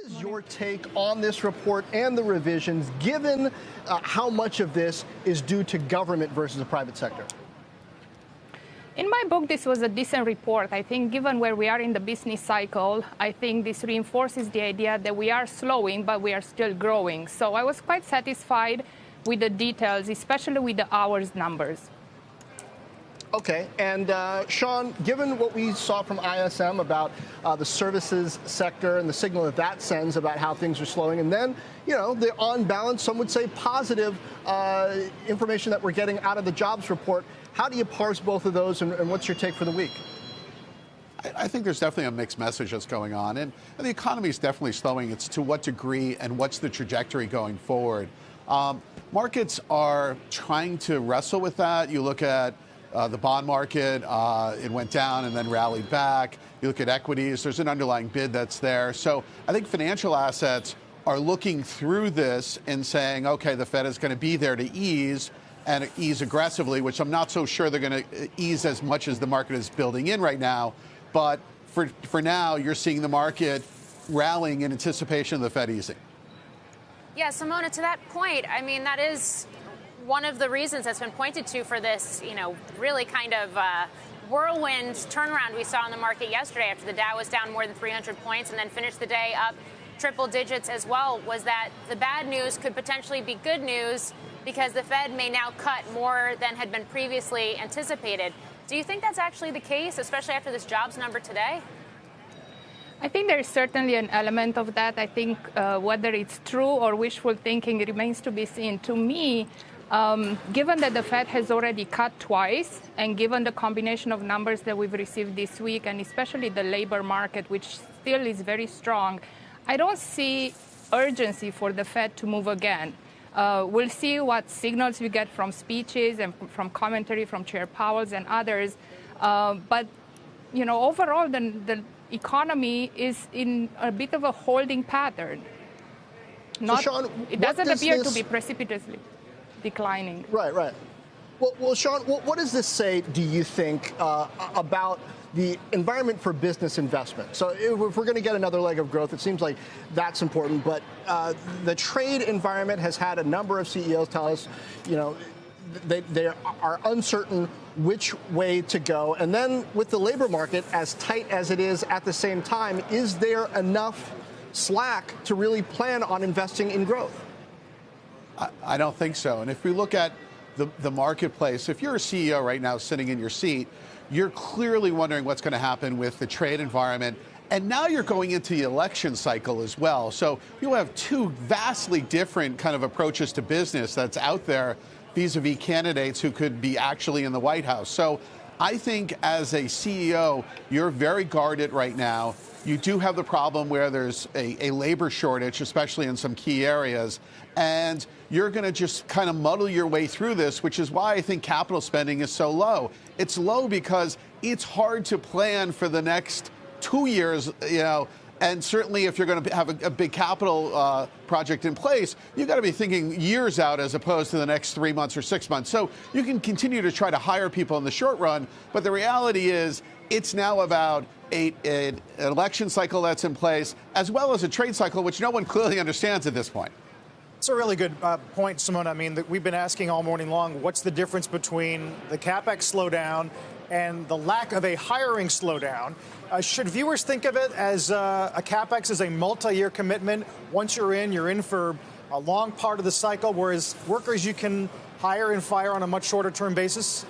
What is your take on this report and the revisions, given how much of this is due to government versus the private sector? In my book, this was a decent report. I think given where we are in the business cycle, I think this reinforces the idea that we are slowing, but we are still growing. So I was quite satisfied with the details, especially with the hours numbers. Okay, and Shawn, given what we saw from ISM about the services sector and the signal that that sends about how things are slowing, and then, you know, the on balance, some would say positive information that we're getting out of the jobs report, how do you parse both of those, and what's your take for the week? I think there's definitely a mixed message that's going on, and the economy is definitely slowing. It's to what degree and what's the trajectory going forward. Markets are trying to wrestle with that. You look at the bond market, it went down and then rallied back. You look at equities, there's an underlying bid that's there. So I think financial assets are looking through this and saying, okay, the Fed is going to be there to ease and ease aggressively, which I'm not so sure they're going to ease as much as the market is building in right now. But for now, you're seeing the market rallying in anticipation of the Fed easing. Yeah, Simona, to that point, I mean, that is one of the reasons that's been pointed to for this, you know, really kind of whirlwind turnaround we saw in the market yesterday after the Dow was down more than 300 points and then finished the day up triple digits as well, was that the bad news could potentially be good news because the Fed may now cut more than had been previously anticipated. Do you think that's actually the case, especially after this jobs number today? I think there is certainly an element of that. I think whether it's true or wishful thinking, it remains to be seen. To me, given that the Fed has already cut twice, and given the combination of numbers that we've received this week, and especially the labor market, which still is very strong, I don't see urgency for the Fed to move again. We'll see what signals we get from speeches and from commentary from Chair Powell and others. But, you know, overall, the economy is in a bit of a holding pattern. So, Shawn, it doesn't appear to be precipitously declining. Right. Well, Shawn, what does this say, do you think, about the environment for business investment? So if we're going to get another leg of growth, it seems like that's important. But the trade environment has had a number of CEOs tell us, you know, they are uncertain which way to go. And then with the labor market as tight as it is at the same time, is there enough slack to really plan on investing in growth? I don't think so. And if we look at the marketplace, if you're a CEO right now sitting in your seat, you're clearly wondering what's going to happen with the trade environment. And now you're going into the election cycle as well. So you have two vastly different kind of approaches to business that's out there vis-a-vis candidates who could be actually in the White House. So I think as a CEO, you're very guarded right now. You do have the problem where there's a labor shortage, especially in some key areas. And you're going to just kind of muddle your way through this, which is why I think capital spending is so low. It's low because it's hard to plan for the next 2 years, you know, and certainly if you're going to have a big capital project in place, you've got to be thinking years out as opposed to the next 3 months or 6 months. So you can continue to try to hire people in the short run, but the reality is it's now about an election cycle that's in place, as well as a trade cycle, which no one clearly understands at this point. It's a really good point, Simona. I mean, we've been asking all morning long, what's the difference between the CapEx slowdown and the lack of a hiring slowdown? Should viewers think of it as a CapEx as a multi-year commitment? Once you're in for a long part of the cycle, whereas workers you can hire and fire on a much shorter term basis?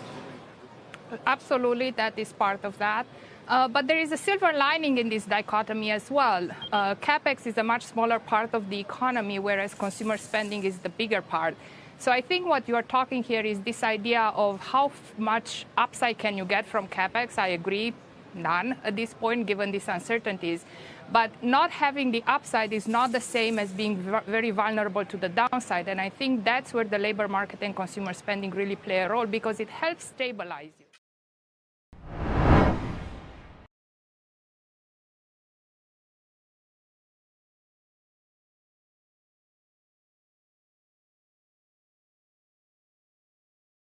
Absolutely, that is part of that. But there is a silver lining in this dichotomy as well. CapEx is a much smaller part of the economy, whereas consumer spending is the bigger part. So I think what you are talking here is this idea of how much upside can you get from CapEx. I agree, none at this point, given these uncertainties. But not having the upside is not the same as being very vulnerable to the downside. And I think that's where the labor market and consumer spending really play a role, because it helps stabilize.